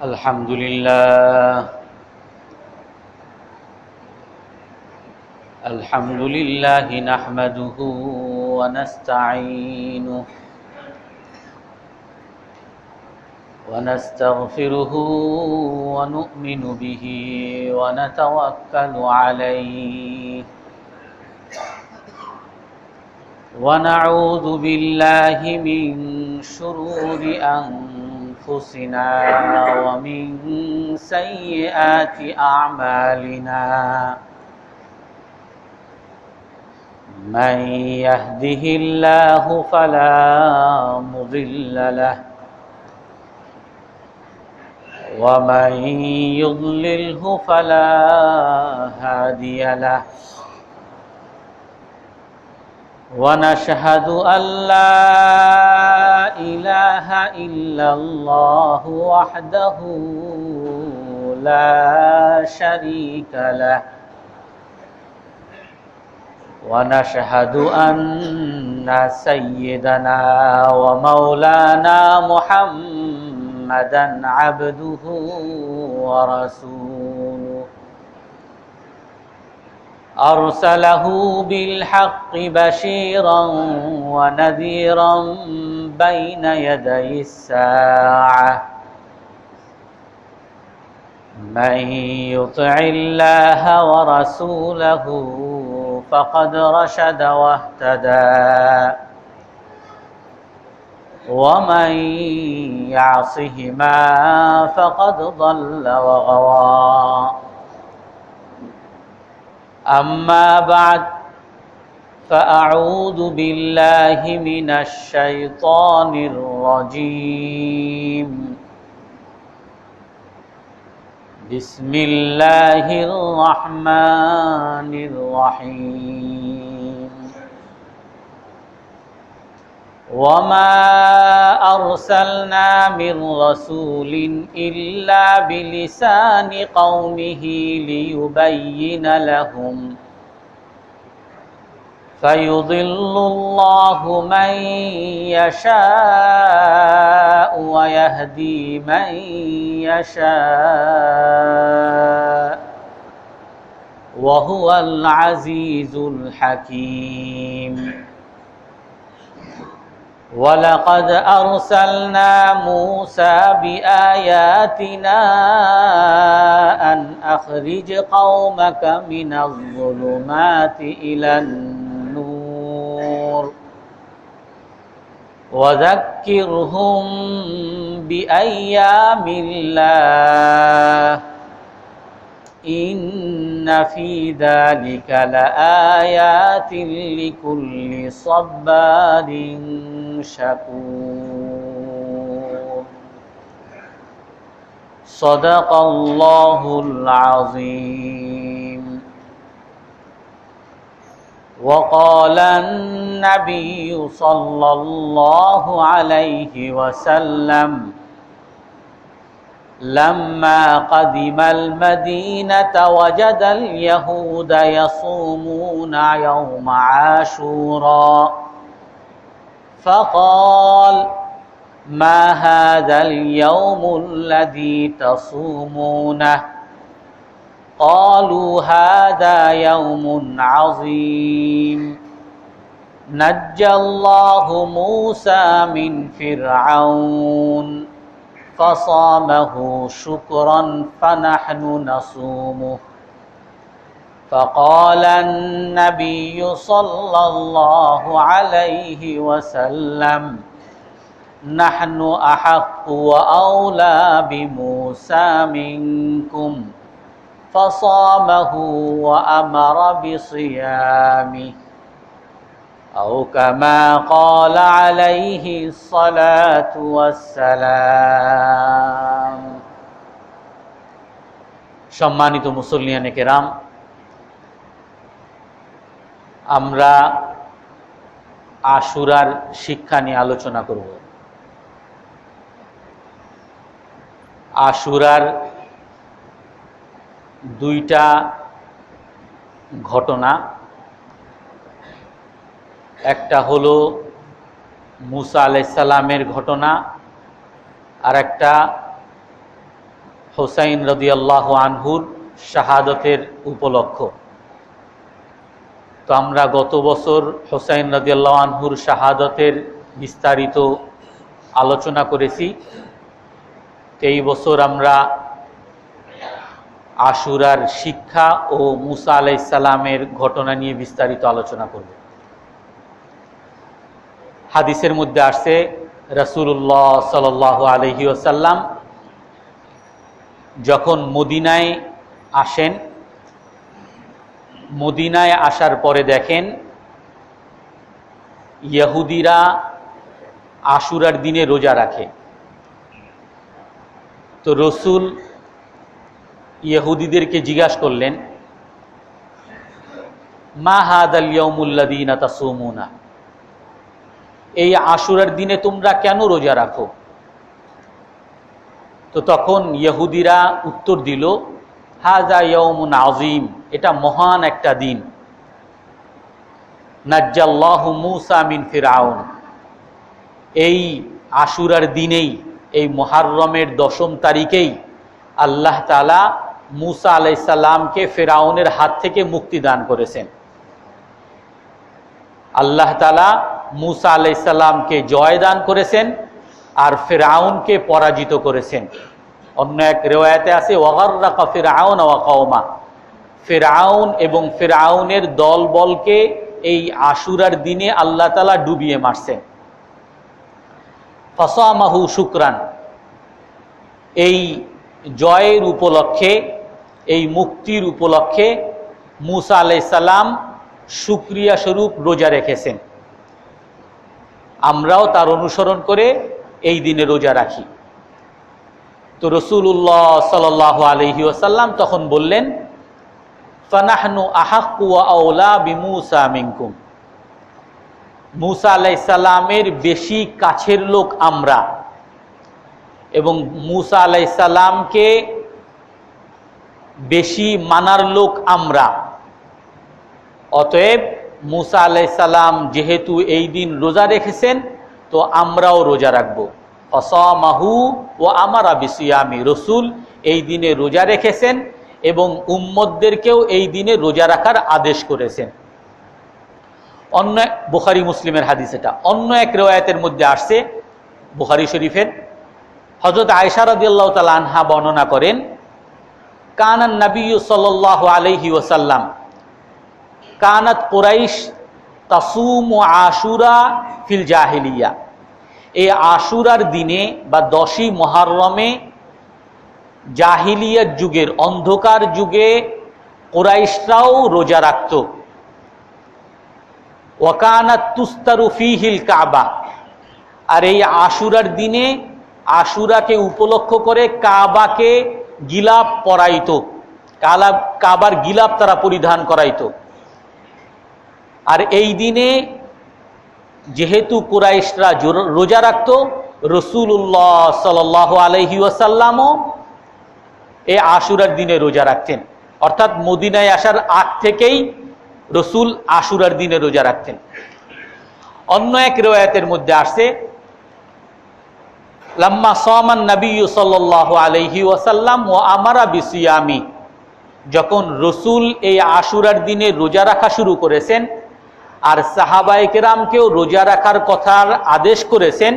الحمد لله نحمده ونستعينه ونستغفره ونؤمن به ونتوكل عليه ونعوذ بالله من شرور أنفسنا ومن سيئات أعمالنا من يهده الله فلا مضل له ومن يضلله فلا هادي له ونشهد أن لا إله إلا الله وحده لا شريك له ونشهد أن سيدنا ومولانا محمدًا عبده ورسوله أرسله بالحق بشيرا ونذيرا بين يدي الساعة من يطع الله ورسوله فقد رشد واهتدى ومن يعصهما فقد ضل وغوى أما بعد فأعوذ بالله من الشيطان الرجيم بسم الله الرحمن الرحيم وما أرسلنا من رسول إلا بلسان قومه ليبين لهم فيضل الله من يشاء ويهدي من يشاء وهو العزيز الحكيم ولقد أرسلنا موسى بآياتنا أن أخرج قومك من الظلمات إلى النور وذكرهم بأيام الله إن في ذلك لآيات لكل صبار شكور صدق الله العظيم وقال النبي صلى الله عليه وسلم لما قدم المدينة وجد اليهود يصومون يوم عاشوراء فقال ما هذا اليوم الذي تصومونه قالوا هذا يوم عظيم نجى الله موسى من فرعون فصامه شكرا فنحن نصومه فقال النبي صلى الله عليه وسلم نحن أحق وأولى بموسى منكم فصامه وأمر بصيامه أو كما قال عليه الصلاة والسلام সম্মানিত মুসল্লিয়ানে কেরাম, আমরা আশুরার শিক্ষা নিয়ে আলোচনা করব। আশুরার দুইটা ঘটনা, একটা হলো মুসা আলাইহিস সালামের ঘটনা, আর একটা হুসাইন রাদিয়াল্লাহু আনহুর শাহাদতের উপলক্ষ। তো আমরা গত বছর হুসাইন রাদিয়াল্লাহু আনহুর শাহাদতের বিস্তারিত আলোচনা করেছি। এই বছর আমরা আশুরার শিক্ষা ও মুসা আলাইহিস সালামের ঘটনা নিয়ে বিস্তারিত আলোচনা করব। হাদিসের মধ্যে আসছে রাসূলুল্লাহ সাল্লাল্লাহু আলাইহি ওয়াসাল্লাম যখন মদিনায় আসেন, মদিনায় আসার পরে দেখেন ইহুদিরা আশুরার দিনে রোজা রাখে। তো রসুল ইহুদিদেরকে জিজ্ঞাসা করলেন, মা হাদাল ইয়াউমুল্লাযীনা তাসুমুনা, এই আশুরার দিনে তোমরা কেন রোজা রাখো? তো তখন ইহুদিরা উত্তর দিল, হাযা ইয়াউমুন আযীম, এটা মহান একটা দিন। নাজ্জাল্লাহু মূসা মিন ফিরআউন, এই আশুরার দিনেই, এই মুহররমের 10ম তারিখেই আল্লাহ তাআলা মূসা আলাইহিস সালামকে ফিরআউনের হাত থেকে মুক্তি দান করেছেন। আল্লাহ তাআলা মূসা আলাইহিস সালামকে জয় দান করেছেন আর ফিরআউনকে পরাজিত করেছেন। অন্য এক রিওয়ায়াতে আছে ওয়াগাররাকা ফিরআউন ওয়া কওমা, ফিরআউন এবং ফিরআউনের দলবলকে এই আশুরার দিনে আল্লাহ তাআলা ডুবিয়ে মারছেন। ফাসামাহু শুকরান, এই জয়ের উপলক্ষে, এই মুক্তির উপলক্ষে মূসা আলাইহিস সালাম শুকরিয়া স্বরূপ রোজা রেখেছেন। আমরাও তার অনুসরণ করে এই দিনে রোজা রাখি। তো রাসূলুল্লাহ সাল্লাল্লাহু আলাইহি ওয়াসাল্লাম তখন বললেন, ফানাহনু আহাক্কু ওয়া আওলা বিমূসা মিনকুম, মূসা আলাইহিস সালামের বেশি কাছের লোক আমরা এবং মূসা আলাইহিস সালামকে বেশি মানার লোক আমরা। অতএব মূসা আলাইহিস সালাম যেহেতু এই দিন রোজা রেখেছেন, তো আমরাও রোজা রাখব। ফাসামাহু ওয়া আমারা বিসিয়ামি, রাসূল এই দিনে রোজা রেখেছেন এবং উম্মতদেরকেও এই দিনে রোজা রাখার আদেশ করেছেন। অন্য বুখারী মুসলিমের হাদিস এটা। অন্য এক রিওয়ায়াতের মধ্যে আসছে বুখারী শরীফের, হযরত আয়েশা রাদিয়াল্লাহু তাআলা আনহা বর্ণনা করেন, কানান নবিয়্যু সাল্লাল্লাহু আলাইহি ওয়াসাল্লাম কানাত কুরাইশ তাসুমু আশুরা ফিল জাহিলিয়া, এই আশুরার দিনে বা 10ই মুহররমে জাহিলিয়ার যুগের, অন্ধকার যুগে কুরাইশরাও রোজা রাখত। ওয়াকানাত তুস্তারু ফিহিল কাবা, আর এই আশুরার দিনে আশুরাকে উপলক্ষ করে কাবাকে গিলাপ পরাইতো, কাবার গিলাপ তারা পরিধান করাইতো। আর এই দিনে যেহেতু কুরাইশরা রোজা রাখত, রাসূলুল্লাহ সাল্লাল্লাহু আলাইহি ওয়াসাল্লামও এই আশুরার দিনে রোজা রাখতেন। অর্থাৎ মদিনায় আসার আগ থেকেই রাসূল আশুরার দিনে রোজা রাখতেন। অন্য এক রিওয়ায়াতের মধ্যে আসছে, লাম্মা সামান নবিয়্যু সাল্লাল্লাহু আলাইহি ওয়াসাল্লাম ওয়া আমারা বিসিয়ামি, যখন রাসূল এই আশুরার দিনে রোজা রাখা শুরু করেছেন আর সাহাবায়ে কেরামকেও রোজা রাখার কথার আদেশ করেছেন,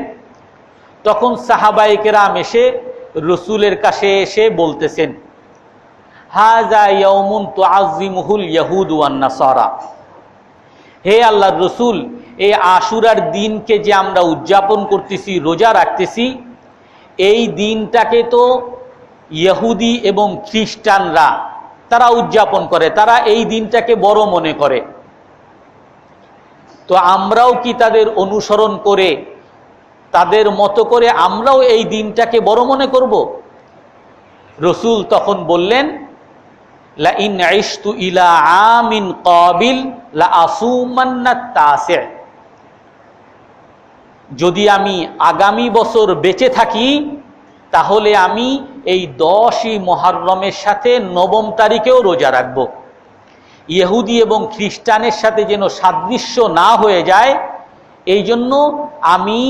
তখন সাহাবায়ে কেরাম এসে রাসূলের কাছে এসে বলতেছেন, হাযা ইয়াউমুন তুআযযিমুহুল ইয়াহুদ ওয়ান নাসারা, হে আল্লাহর রাসূল, এই আশুরার দিনকে যে আমরা উদযাপন করতেছি, রোজা রাখতেছি, এই দিনটাকে তো ইহুদি এবং খ্রিস্টানরা তারা উদযাপন করে, তারা এই দিনটাকে বড় মনে করে। তো আমরাও কি তাদের অনুসরণ করে, তাদের মতো করে আমরাও এই দিনটাকে বড় মনে করব? রাসূল তখন বললেন, লা ইন আইশতু ইলা আমিন কাবিল লা আসুমান্নাত তাসি', যদি আমি আগামী বছর বেঁচে থাকি তাহলে আমি এই 10ই মুহররমের সাথে 9ম তারিখেও রোজা রাখব। ইহুদি এবং খ্রিস্টানের সাথে যেন সাদৃশ্য না হয়ে যায়, এই জন্য আমি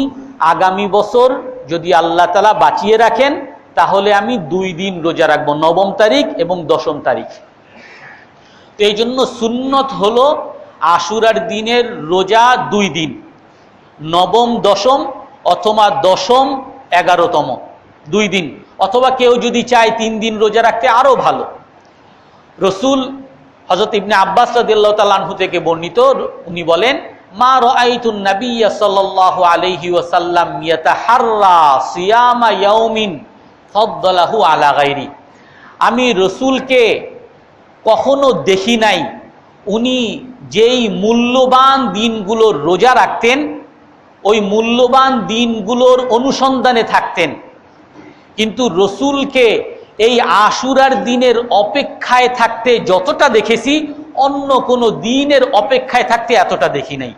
আগামী বছর যদি আল্লাহ তাআলা বাঁচিয়ে রাখেন তাহলে আমি 2 দিন রোজা রাখবো, 9 তারিখ এবং 10 তারিখ। তো এই জন্য সুন্নত হলো আশুরার দিনের রোজা 2 দিন, 9, 10 অথবা 10, 11তম 2 দিন, অথবা কেউ যদি চায় 3 দিন রোজা রাখতে আরো ভালো। রসুল হযরত ইবনে আব্বাস রাদিয়াল্লাহু তাআলা আনহু থেকে বর্ণিত, উনি বলেন, মা রাআইতুন নাবিয়্যা সাল্লাল্লাহু আলাইহি ওয়াসাল্লাম ইয়াতাহাররা সিয়ামা ইয়াউমিন ফাদ্দালাহু আলা গায়রি। আমি রসুলকে কখনো দেখি নাই উনি যেই মূল্যবান দিনগুলোর রোজা রাখতেন ওই মূল্যবান দিনগুলোর অনুসন্ধানে থাকতেন, কিন্তু রসুলকে এই আশুরার দিনের অপেক্ষায় থাকতে যতটা দেখেছি অন্য কোনো দিনের অপেক্ষায় থাকতে এতটা দেখি নাই।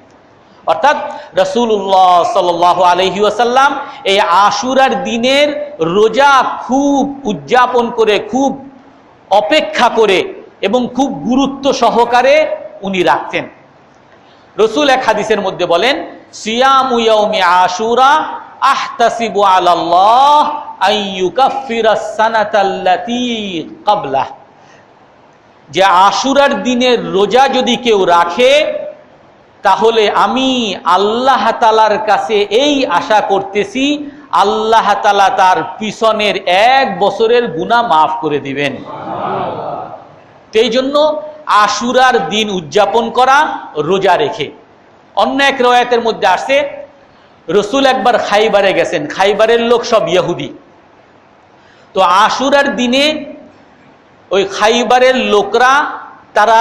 অর্থাৎ রাসূলুল্লাহ সাল্লাল্লাহু আলাইহি ওয়াসাল্লাম এই আশুরার দিনের রোজা খুব উদযাপন করে, খুব অপেক্ষা করে এবং খুব গুরুত্ব সহকারে উনি রাখতেন। রসুল এক হাদিসের মধ্যে বলেন, সিয়ামু ইয়াউমি আশুরা আহতাসিবু আলাল্লাহ আন ইউকাফিরাস সানাতাল্লাতী ক্বাবলাহ। যে আশুরার দিনের রোজা যদি কেউ রাখে তাহলে আমি আল্লাহ তাআলার কাছে এই আশা করতেছি আল্লাহ তাআলা তার পিছনের 1 বছরের গুনাহ মাফ করে দিবেন। এই জন্য আশুরার দিন উদযাপন করা রোজা রেখে। অন্য এক রওয়ায়াতের মধ্যে আসছে, রসুল একবার খাইবারে গেছেন, খাইবারের লোক সব ইহুদি। তো আশুরার দিনে ওই খাইবারের লোকরা তারা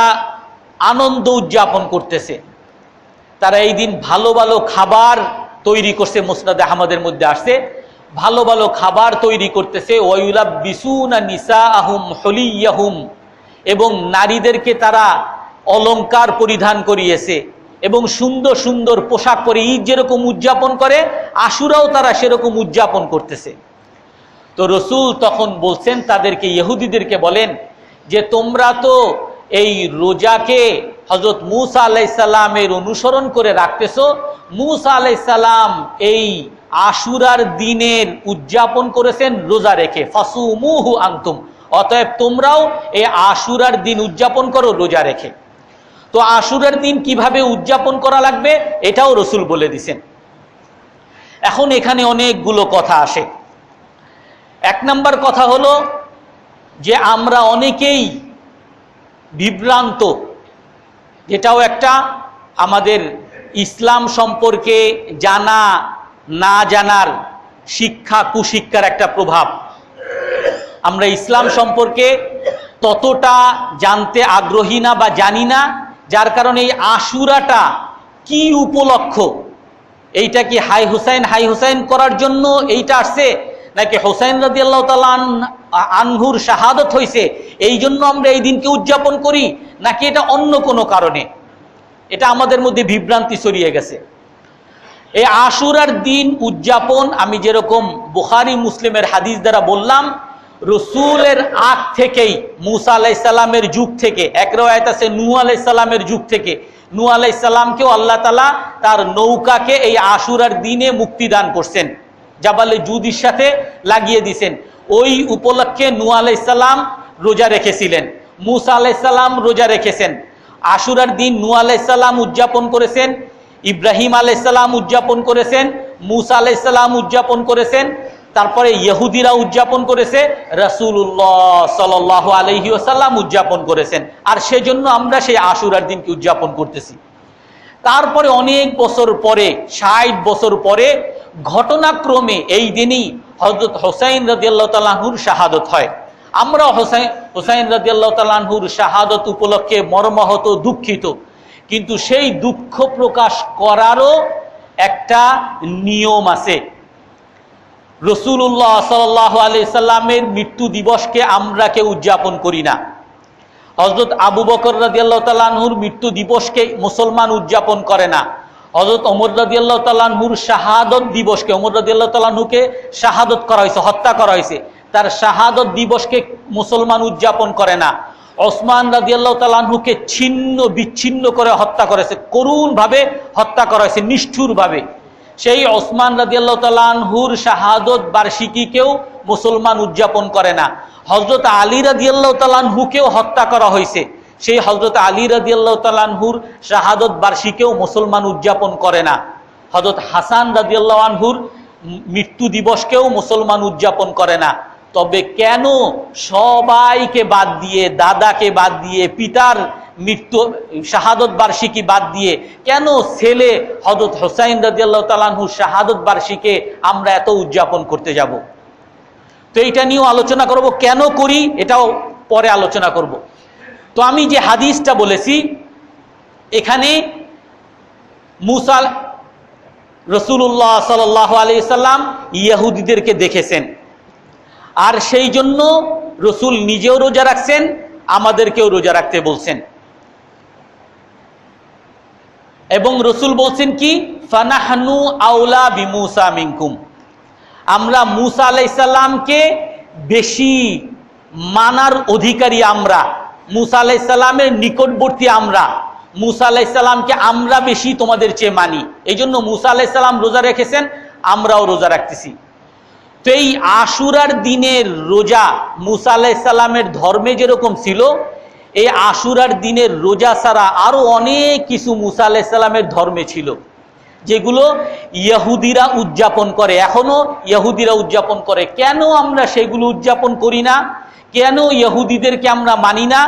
আনন্দ উদযাপন করতেছে, তারা এই দিন ভালো ভালো খাবার তৈরি করছে। মুসনাদে আহমদের মধ্যে আসছে ভালো ভালো খাবার তৈরি করতেছে। ওয়ায়ুলাব্বিসুনা নিসাআহুম হুলিয়াহুম, এবং নারীদেরকে তারা অলংকার পরিধান করিয়েছে এবং সুন্দর সুন্দর পোশাক পরে ঈদ যেরকম উদযাপন করে আশুরাও তারা সেরকম উদযাপন করতেছে। তো রসুল তখন বলছেন তাদেরকে, ইহুদিদেরকে বলেন যে তোমরা তো এই রোজাকে হযরত মূসা আলাইহিস সালামের অনুসরণ করে রাখতেছো। মূসা আলাইহিস সালাম এই আশুরার দিনের উদযাপন করেছেন রোজা রেখে, ফাসুমুহু আনতুম, অতএব তোমরাও এই আশুরার দিন উদযাপন করো রোজা রেখে। তো আশুরার দিন কিভাবে উদযাপন করা লাগবে এটাও রসুল বলে দিছেন। এখন এখানে অনেকগুলো কথা আসে। 1 নম্বর কথা হলো যে আমরা অনেকেই বিভ্রান্ত, যেটাও একটা আমাদের ইসলাম সম্পর্কে জানা না জানার শিক্ষা কুশিক্ষার একটা প্রভাব। আমরা ইসলাম সম্পর্কে ততটা জানতে আগ্রহী না বা জানি না, যার কারণে এই আশুরাটা কি উপলক্ষ, এইটা কি হাই হুসাইন করার জন্য এইটা আসছে, নাকি হুসাইন রাদিয়াল্লাহু তাআলা আনহুর শাহাদত হয়েছে এই জন্য আমরা এই দিনকে উদযাপন করি, নাকি এটা অন্য কোনো কারণে? এটা আমাদের মধ্যে বিভ্রান্তি ছড়িয়ে গেছে। এই আশুরার দিন উদযাপন আমি যেরকম বুখারী মুসলিমের হাদিস দ্বারা বললাম, রসুলের আগ থেকেই মূসা আলাইহিস সালামের যুগ থেকে, এক রওয়ায়াত আছে নূহ আলাইহিস সালামের যুগ থেকে, নূহ আলাইহিস সালামকেও আল্লাহ তাআলা তার নৌকাকে এই আশুরার দিনে মুক্তি দান করছেন, জাবালে জুদির সাথে লাগিয়ে দিয়েছেন। ওই উপলক্ষে নূহ আলাইহিস সালাম রোজা রেখেছিলেন, মূসা আলাইহিস সালাম রোজা রেখেছেন। আশুরার দিন নূহ আলাইহিস সালাম উদযাপন করেছেন, ইব্রাহিম আলাইহিস সালাম উদযাপন করেছেন, মূসা আলাইহিস সালাম উদযাপন করেছেন, তারপরে ইহুদিরা উদযাপন করেছে, রাসূলুল্লাহ সাল্লাল্লাহু আলাইহি ওয়াসাল্লাম উদযাপন করেছেন। আর সেজন্য আমরা সেই আশুরার দিনকে উদযাপন করতেছি। তারপরে অনেক বছর পরে, 60 বছর পরে ঘটনাক্রমে এই দিনই হযরত হুসাইন রাদিয়াল্লাহু তাআলা আনহুর শাহাদত হয়। আমরা হুসাইন রাদিয়াল্লাহু তাআলা আনহুর শাহাদত উপলক্ষে মর্মাহত, দুঃখিত, কিন্তু সেই দুঃখ প্রকাশ করারও একটা নিয়ম আছে। রাসূলুল্লাহ সাল্লাল্লাহু আলাইহি সাল্লামের মৃত্যু দিবসকে আমরা কেউ উদযাপন করি না। হযরত আবু বকর রাদিয়াল্লাহু তাআলা আনহুর মৃত্যু দিবসকে মুসলমান উদযাপন করে না। হযরত ওমর রাদিয়াল্লাহু তাআলা আনহুর শাহাদত দিবসকে, ওমর রাদিয়াল্লাহু তাআলা আনহুকে শাহাদত করা হয়েছে, হত্যা করা হয়েছে, তার শাহাদত দিবসকে মুসলমান উদযাপন করে না। ওসমান রাদিয়াল্লাহু তাআলা আনহুকে ছিন্ন বিচ্ছিন্ন করে হত্যা করেছে, করুণভাবে হত্যা করা হয়েছে, নিষ্ঠুরভাবে। সেই ওসমান রাদিয়াল্লাহু তাআলা আনহুর শাহাদত বার্ষিকীকেও মুসলমান উদযাপন করে না। হযরত আলী রাদিয়াল্লাহু তাআলা আনহুকেও হত্যা করা হয়েছে, সেই হযরত আলী রাদিয়াল্লাহু তাআলা আনহুর শাহাদত বার্ষিকীও মুসলমান উদযাপন করে না। হযরত হাসান রাদিয়াল্লাহু আনহুর মৃত্যু দিবসকেও মুসলমান উদযাপন করে না। তবে কেন সবাইকে বাদ দিয়ে, দাদাকে বাদ দিয়ে, পিতার মৃত্যু শাহাদত বার্ষিকী বাদ দিয়ে কেন ছেলে হযরত হুসাইন রাদিয়াল্লাহু তাআলা আনহুর শাহাদত বার্ষিকী আমরা এত উদযাপন করতে যাব? তো এইটা নিয়েও আলোচনা করব, কেন করি এটাও পরে আলোচনা করব। তো আমি যে হাদিসটা বলেছি, এখানে মুসা রাসূলুল্লাহ সাল্লাল্লাহু আলাইহি সাল্লাম ইহুদিদেরকে দেখেছেন, আর সেই জন্য রসুল নিজেও রোজা রাখছেন, আমাদেরকেও রোজা রাখতে বলছেন। এবং রসুল বলছেন কি, ফানাহনু আউলা বিমুসা মিনকুম, আমরা মুসা আলাইহিস সালামকে বেশি মানার অধিকারী, আমরা মুসা আলাইহিস সালামের নিকটবর্তী, আমরা মুসা আলাইহিস সালামকে আমরা বেশি তোমাদের চেয়ে মানি। এই জন্য মুসা আলাইহিস সালাম রোজা রেখেছেন, আমরাও রোজা রাখতেছি। তো এই আশুরার দিনের রোজা মুসা আলাইহিস সালামের ধর্মে যেরকম ছিল, এই আশুরার দিনের রোজা ছাড়া আরো অনেক কিছু মুসা আলাইহিস সালামের ধর্মে ছিল, যেগুলো ইহুদিরা উদযাপন করে, এখনো ইহুদিরা উদযাপন করে। কেন আমরা সেগুলো উদযাপন করি না? কেন ইহুদিদেরকে আমরা মানি না?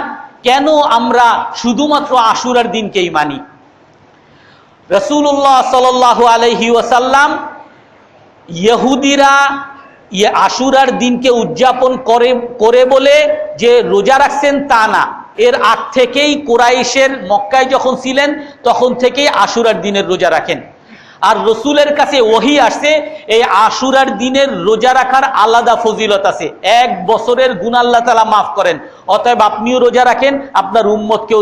কেন আমরা শুধুমাত্র আশুরার দিনকেই মানি? রাসূলুল্লাহ সাল্লাল্লাহু আলাইহি ওয়াসাল্লাম ইহুদিরা আশুরার দিনকে উদযাপন করে বলে যে রোজা রাখছেন তা না, এর আগ থেকেই কুরাইশের মক্কায় যখন ছিলেন তখন থেকেই আশুরার দিনের রোজা রাখেন। আর রসুলের কাছে ওহী আসছে এই আশুরার দিনের রোজা রাখার আলাদা ফজিলত আছে, 1 বছরের গুনাহ আল্লাহ তাআলা মাফ করেন, অতএব আপনিও রোজা রাখেন, আপনার উম্মতকেও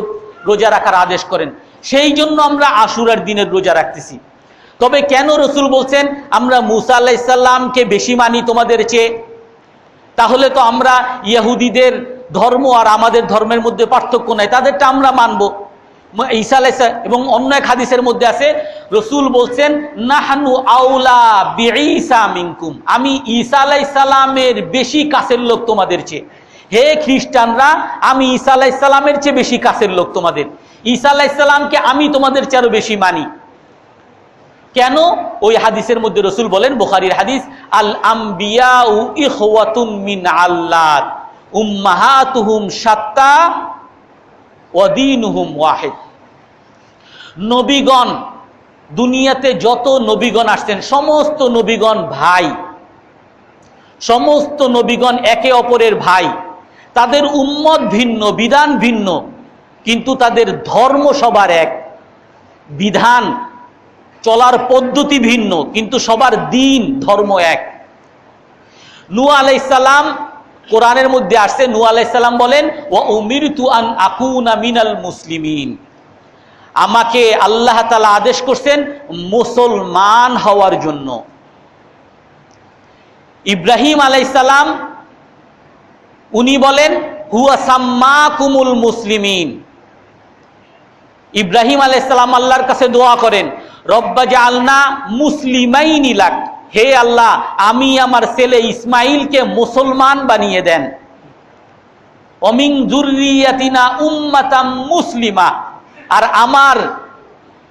রোজা রাখার আদেশ করেন। সেই জন্য আমরা আশুরার দিনের রোজা রাখতেছি। তবে কেন রসুল বলছেন আমরা মুসা আলাইহিস সালামকে বেশি মানি তোমাদের চেয়ে? তাহলে তো আমরা ইহুদিদের ধর্ম আর আমাদের ধর্মের মধ্যে পার্থক্য নাই, তাদেরটা আমরা মানবো। ঈসা আলাইহিস এবং অন্য এক হাদিসের মধ্যে আছে, রসুল বলছেন নাহনু আউলা বিঈসা মিনকুম, আমি ঈসা আলাইহিস সালামের বেশি কাছের লোক তোমাদের চেয়ে। হে খ্রিস্টানরা, আমি ঈসা আলাইহিস সালামের চেয়ে বেশি কাছের লোক তোমাদের, ঈসা আলাইহিস সালামকে আমি তোমাদের চেয়ে আরো বেশি মানি। কেন? ওই হাদিসের মধ্যে রসুল বলেন, বুখারীর হাদিস, আল আম্বিয়াউ ইখওয়াতুম মিন আল্লাত উম্মাহাতুহুম শাত্তা ওয়া দীনুহুম ওয়াহিদ। নবীগণ, দুনিয়াতে যত নবীগণ আসছেন সমস্ত নবীগণ ভাই, সমস্ত নবীগণ একে অপরের ভাই, তাদের উম্মত ভিন্ন, বিধান ভিন্ন, কিন্তু তাদের ধর্ম সবার এক, বিধান চলার পদ্ধতি ভিন্ন, কিন্তু সবার দিন ধর্ম এক। নূহ আলাইহিস সালাম, কোরআনের মধ্যে আসছে, নূহ আলাইহিস সালাম বলেন, ওয়া উমিরতু আন আকুনা মিনাল মুসলিমিন, আমাকে আল্লাহ তাআলা আদেশ করছেন মুসলমান হওয়ার জন্য। ইব্রাহিম আলাইহিস সালাম উনি বলেন, হুয়া সাম্মাকুমুল মুসলিমিন, ইব্রাহিম আলাইহিস সালাম আল্লাহর কাছে দোয়া করেন, রব্বা জাআলনা মুসলিমাইনি লাক, হে আল্লাহ আমি আমার ছেলে ইসমাইলকে মুসলমান বানিয়ে দেন। অমিন যুররিয়াতিনা উম্মাতাম মুসলিমা, আর আমার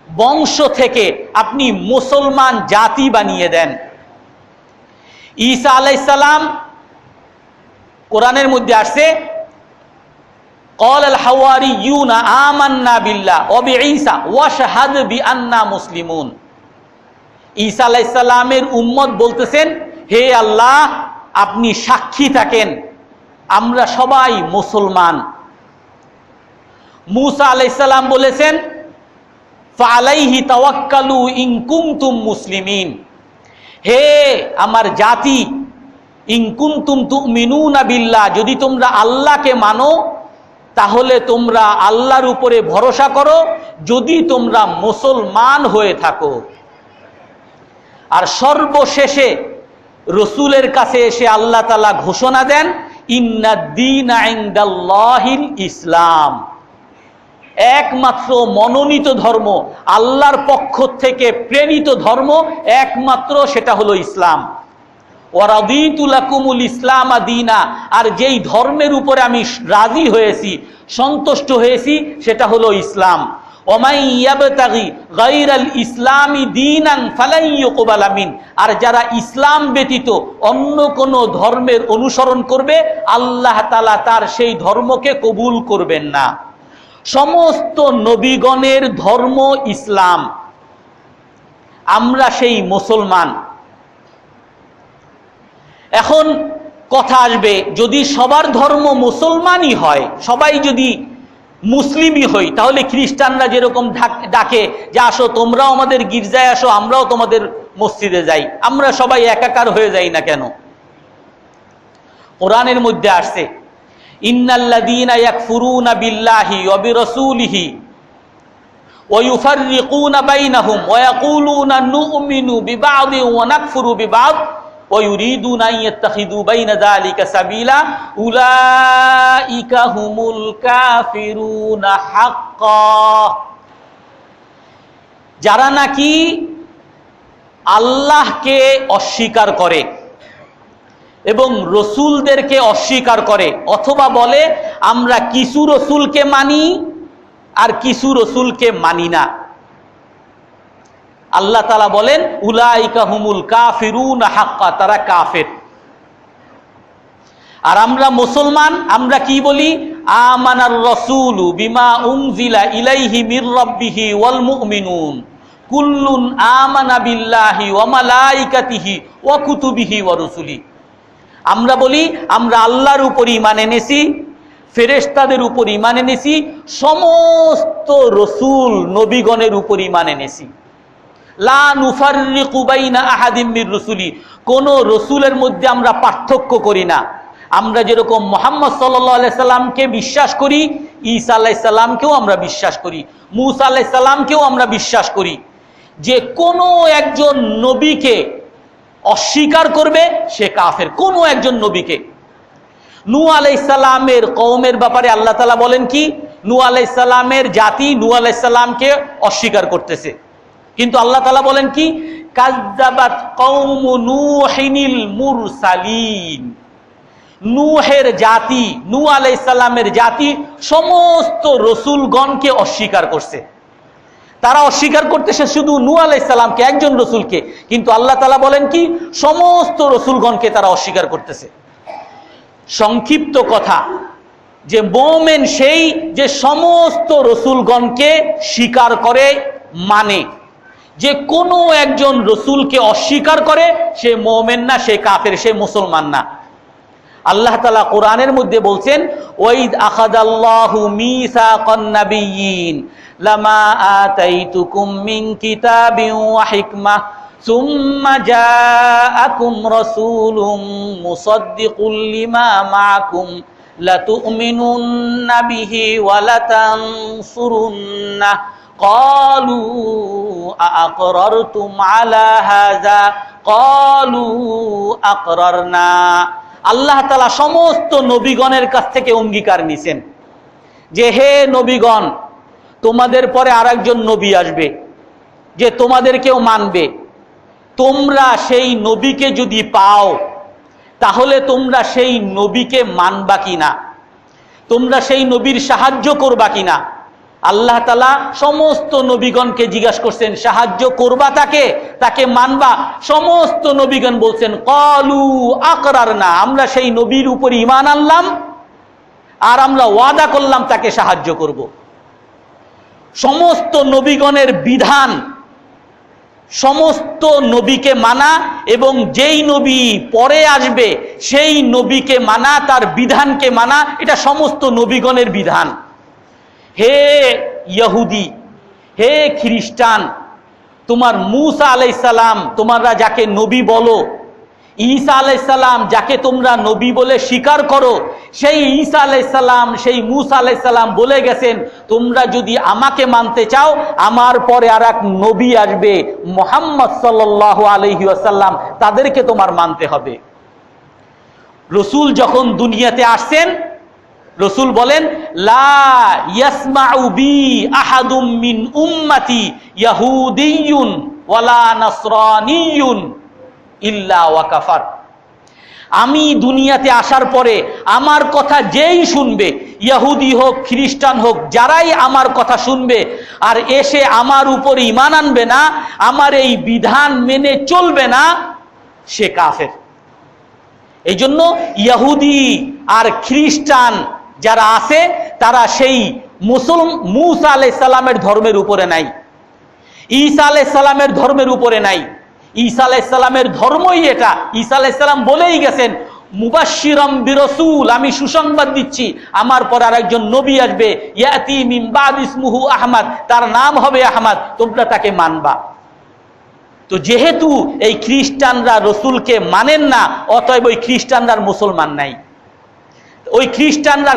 বংশ থেকে আপনি মুসলমান জাতি বানিয়ে দেন। ঈসা আলাইহিস সালাম, কোরআনের মধ্যে আসছে, قال الحواريون آمنا بالله وبعيسى واشهد بأننا مسلمون, ঈসা আলাইহিস সালামের উম্মত বলতেছেন, হে আল্লাহ আপনি সাক্ষী থাকেন আমরা সবাই মুসলমান। মুসা আলাইহিস সালাম বলেছেন, ফাআলাইহি তাওয়াক্কালু ইন কুনতুম মুসলিমিন, হে আমার জাতি, ইন কুনতুম তুমিনুনা বিল্লাহ, যদি তোমরা আল্লাহকে মানো তাহলে তোমরা আল্লাহর উপরে ভরসা করো, যদি তোমরা মুসলমান হয়ে থাকো। আর সর্বশেষে রসুলের কাছে এসে আল্লাহ তাআলা ঘোষণা দেন, ইন্নাদ দীনা ইনদাল্লাহিল ইসলাম, একমাত্র মনোনীত ধর্ম, আল্লাহর পক্ষ থেকে প্রেরিত ধর্ম একমাত্র, সেটা হলো ইসলাম। ওয়ারাদিতু লাকুমুল ইসলাম দীনা, আর যেই ধর্মের উপরে আমি রাজি হয়েছি, সন্তুষ্ট হয়েছি, সেটা হলো ইসলাম। ওমাই ইয়াবতাগি গায়রাল ইসলামি দীনান ফালাই ইউকবালা মিন, আর যারা ইসলাম ব্যতীত অন্য কোন ধর্মের অনুসরণ করবে, আল্লাহ তাআলা তার সেই ধর্মকে কবুল করবেন না। সমস্ত নবীগণের ধর্ম ইসলাম, আমরা সেই মুসলমান। এখন কথা আসবে, যদি সবার ধর্ম মুসলমানই হয়, সবাই যদি মুসলিমই হই, তাহলে খ্রিস্টানরা যেরকম ডাকে যে আসো তোমরাও আমাদের গির্জায় আসো, আমরাও তোমাদের মসজিদে যাই, আমরা সবাই একাকার হয়ে যাই না কেন? কোরআনের মধ্যে আসছে, ইন্নাল্লাযীনা ইয়াকফুরুনা বিল্লাহি ওয়া বিরাসূলিহি ওয়া ইউফাররিকুনা বাইনাহুম ওয়া ইয়াকুলুনা নু'মিনু বিবা'দিন ওয়া নাকফুরু বিবা'দ ওয়া ইউরিদুনা আন ইয়াত্তাখিযু বাইনা যালিকা সাবিলা উলাইকা হুমুল কাফিরুনা হাক্কা। যারা নাকি আল্লাহকে অস্বীকার করে এবং রসুলদেরকে অস্বীকার করে, অথবা বলে আমরা কিছু রসুলকে মানি আর কিছু রসুলকে মানি না, আল্লাহ তাআলা বলেন উলাইকা হুমুল কাফিরুন হাক্কা, তারা কাফের। আর আমরা মুসলমান, আমরা কি বলি? আমানার রাসূলু বিমা উনজিলা ইলাইহি মির রাব্বিহি ওয়াল মুমিনুন কুল্লুন আমানা বিল্লাহি ওয়া মালাইকাতিহি ওয়া কুতুবিহি ওয়া রুসুলিহি। আমরা বলি আমরা আল্লাহর উপর ঈমান এনেছি, ফেরেশতাদের উপর ঈমান এনেছি, সমস্ত রসুল নবীগণের উপর ঈমান এনেছি। লা নুফাররিকু বাইনা আহাদিম মির রুসুলি, কোন রসুলের মধ্যে আমরা পার্থক্য করি না। আমরা যেরকম মুহাম্মদ সাল্লাল্লাহু আলাইহি সাল্লামকে বিশ্বাস করি, ঈসা আলাইহিস সালামকেও আমরা বিশ্বাস করি, মূসা আলাইহিস সালামকেও আমরা বিশ্বাস করি। যে কোনো একজন নবীকে অস্বীকার করবে সে কাফের, কোনো একজন নবীকে। নূহ আলাইহিস সালামের কওমের ব্যাপারে আল্লাহ তাআলা বলেন কি? নূহ আলাইহিস সালামের জাতি নূহ আলাইহিস সালামকে অস্বীকার করতেছে, কিন্তু আল্লাহ তাআলা বলেন কি? কাযযাবাত কওমু নূহিনিল মুরসালিন। নূহের জাতি, নূহ আলাইহিস সালামের জাতি সমস্ত রসুলগণকে অস্বীকার করছে। তারা অস্বীকার করতেছে শুধু নূহ আলাইহিস সালামকে, একজন রসুলকে, কিন্তু আল্লাহ তাআলা বলেন কি? সমস্ত রসুলগণকে তারা অস্বীকার করতেছে। সংক্ষিপ্ত কথা, যে মুমিন সেই যে সমস্ত রসুলগণকে স্বীকার করে, মানে যে কোনো একজন রসুলকে অস্বীকার করে সে মুমিন না, সে কাফের, সে মুসলমান না। আল্লাহ তাআলা কোরআনের মধ্যে বলছেন, ওয়াইদ আখাযাল্লাহু মিসাকান নাবিয়্যিন লামা আতাইতুকুম মিন কিতাবিন ওয়া হিকমাহ সুম্মা জাআকুম রাসূলুম মুসাদ্দিকুল লিমা মাআকুম লাতু'মিনুন্না বিহি ওয়া লাতানসুরুন্নাহ ক্বালু আ'আকরারতুম আলা হাযা ক্বালু আকরারনা। আল্লাহ তাআলা সমস্ত নবীগণের কাছ থেকে অঙ্গীকার নিছেন যে হে নবীগণ, তোমাদের পরে আরেকজন নবী আসবে যে তোমাদেরকেও মানবে। তোমরা সেই নবীকে যদি পাও তাহলে তোমরা সেই নবীকে মানবা কিনা, তোমরা সেই নবীর সাহায্য করবা কিনা। আল্লাহ তাআলা সমস্ত নবীগণকে জিজ্ঞাসা করছেন সাহায্য করবা তাকে, তাকে মানবা? সমস্ত নবীগণ বলছেন ক্বালু আকরারনা, আমরা সেই নবীর উপর ঈমান আনলাম আর আমরা ওয়াদা করলাম তাকে সাহায্য করব। সমস্ত নবীগণের বিধান, সমস্ত নবীকে মানা এবং যেই নবী পরে আসবে সেই নবীকে মানা, তার বিধানকে মানা, এটা সমস্ত নবীগণের বিধান। হে ইহুদি, হে খ্রিস্টান, তোমার মূসা আলাইহিস সালাম তোমরা যাকে নবী বলো, ঈসা আলাইহিস সালাম যাকে তোমরা নবী বলে স্বীকার করো, সেই ঈসা আলাইহিস সালাম, সেই মূসা আলাইহিস সালাম বলে গেছেন তোমরা যদি আমাকে মানতে চাও আমার পরে আরেক নবী আসবে মুহাম্মদ সাল্লাল্লাহু আলাইহি ওয়াসাল্লাম, তাদেরকে তোমার মানতে হবে। রসুল যখন দুনিয়াতে আসছেন রসুল বলেন, লা ইয়াসমাউ বি আহাদুম মিন উম্মতি ইয়াহুদিয়ুন ওয়ালা নাসরানিয়ুন ইল্লা ওয়া কাফার। আমি দুনিয়াতে আসার পরে আমার কথা যেই শুনবে, ইহুদি হোক খ্রিস্টান হোক, যারাই আমার কথা শুনবে আর এসে আমার উপর ঈমান আনবে না, আমার এই বিধান মেনে চলবে না, সে কাফের। এই জন্য ইহুদি আর খ্রিস্টান যারা আছে তারা সেই মূসা আলাইহিস সালামের ধর্মের উপরে নাই, ঈসা আলাইহিস সালামের ধর্মের উপরে নাই। ঈসা আলাইহিস সালামের ধর্মই এটা। ঈসা আলাইহিস সালাম বলেই গেছেন, মুবাশশিরাম বিরাসূল, আমি সুসংবাদ দিচ্ছি আমার পর আরেকজন নবী আসবে, ইয়াতি মিন বাদি ইসমুহু আহমদ, তার নাম হবে আহমদ, তোমরা তাকে মানবা। তো যেহেতু এই খ্রিস্টানরা রসুলকে মানেন না, অতএব ওই খ্রিস্টানরা মুসলমান নাই, ওই খ্রিস্টানরা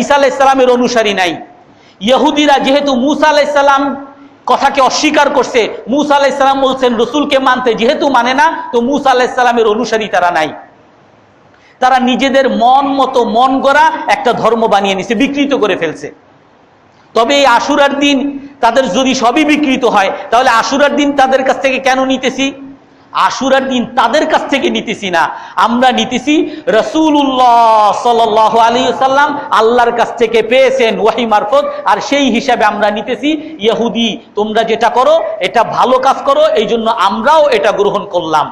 ঈসা আলাইহিস সালামের অনুসারী নাই। ইহুদিরা যেহেতু মূসা আলাইহিস সালাম কথাকে অস্বীকার করছে, মূসা আলাইহিস সালাম বলছেন রসুলকে মানতে, যেহেতু মানে না, তো মূসা আলাইহিস সালামের অনুসারী তারা নাই। তারা নিজেদের মন মতো মন গড়া একটা ধর্ম বানিয়ে নিছে, বিকৃত করে ফেলছে। তবে এই আশুরার দিন তাদের যদি সবই বিকৃত হয়, তাহলে আশুরার দিন তাদের কাছ থেকে কেন নিতেছি? আশুরার দিন তাদের কাছ থেকে নিতেছি না, আমরা নিতেছি রাসূলুল্লাহ সাল্লাল্লাহু আলাইহি ওয়াসাল্লাম আল্লাহর কাছ থেকে পেয়েছেন ওহী মারফত, আর সেই হিসাবে আমরা নিতেছি। ইহুদি তোমরা যেটা করো এটা ভালো কাজ করো, এই জন্য আমরাও এটা গ্রহণ করলাম।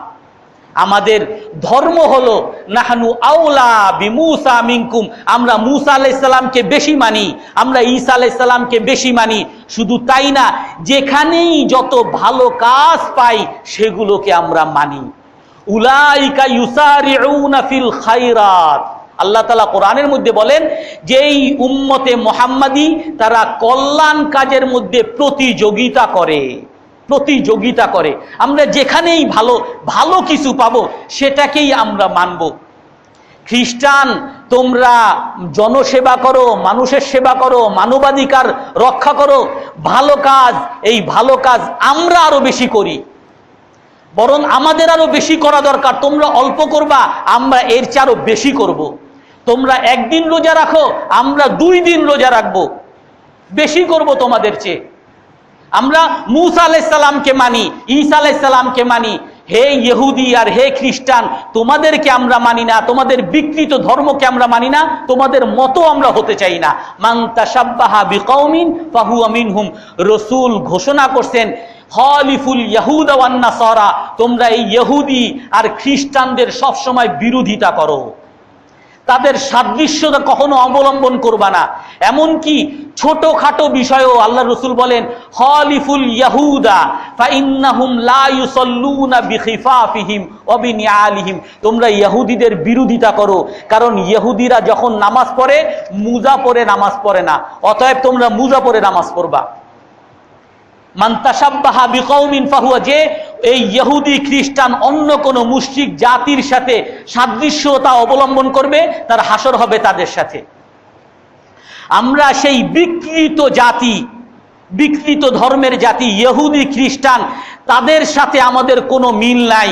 আমাদের ধর্ম হলো নাহনু আউলা বিমূসা মিনকুম, আমরা মূসা আলাইহিস সালামকে বেশি মানি, আমরা ঈসা আলাইহিস সালামকে বেশি মানি। শুধু তাই না, যেখানেই যত ভালো কাজ পাই সেগুলোকে আমরা মানি। উলাইকা ইউসারিউনা ফিল খায়রাত, আল্লাহ তাআলা কোরআনের মধ্যে বলেন যে এই উম্মতে মুহাম্মাদি তারা কল্যাণ কাজের মধ্যে প্রতিযোগিতা করে, প্রতিযোগিতা করে। আমরা যেখানেই ভালো ভালো কিছু পাবো সেটাকেই আমরা মানব। খ্রিস্টান তোমরা জনসেবা করো, মানুষের সেবা করো, মানবাধিকার রক্ষা করো, ভালো কাজ, এই ভালো কাজ আমরা আরো বেশি করি, বরং আমাদের আরো বেশি করা দরকার। তোমরা অল্প করবা, আমরা এর চেয়ে আরো বেশি করব। তোমরা একদিন রোজা রাখো, আমরা 2 দিন রোজা রাখবো, বেশি করব তোমাদের চেয়ে। আমরা মূসা আলাইহিস সালামকে মানি, ঈসা আলাইহিস সালামকে মানি। হে ইহুদি আর হে খ্রিস্টান, তোমাদেরকে আমরা মানি না, তোমাদের বিকৃত ধর্মকে আমরা মানি না, তোমাদের মতো আমরা হতে চাই না। মান তাশাব্বাহা বিকওমিন ফাহুয়া মিনহুম, রাসূল ঘোষণা করছেন খালিফুল ইয়াহুদা ওয়ান নাসারা, তোমরা এই ইহুদি আর খ্রিস্টানদের সব সময় বিরোধিতা করো, তাদের সাদৃশ্যতা কখনো অবলম্বন করবা না। এমনকি ছোটখাটো বিষয়েও আল্লাহ রসুল বলেন খালিফুল ইয়াহুদা ফাইন্নাহুম লা ইউসাল্লুনা বিখিফাফিহিম ওয়া বিনিআলিহিম, তোমরা ইহুদিদের বিরোধিতা করো, কারণ ইহুদিরা যখন নামাজ পড়ে মুজা পরে নামাজ পড়ে না, অতএব তোমরা মুজা পরে নামাজ পড়বা। মান তাশাব্বাহা বিকওমিন ফাহুয়া, যে এই ইহুদি খ্রিস্টান অন্য কোন মুশরিক জাতির সাথে সাদৃশ্যতা অবলম্বন করবে, তার হাসর হবে তাদের সাথে। আমরা সেই বিকৃত জাতি, বিকৃত ধর্মের জাতি ইহুদি খ্রিস্টান, তাদের সাথে আমাদের কোনো মিল নাই,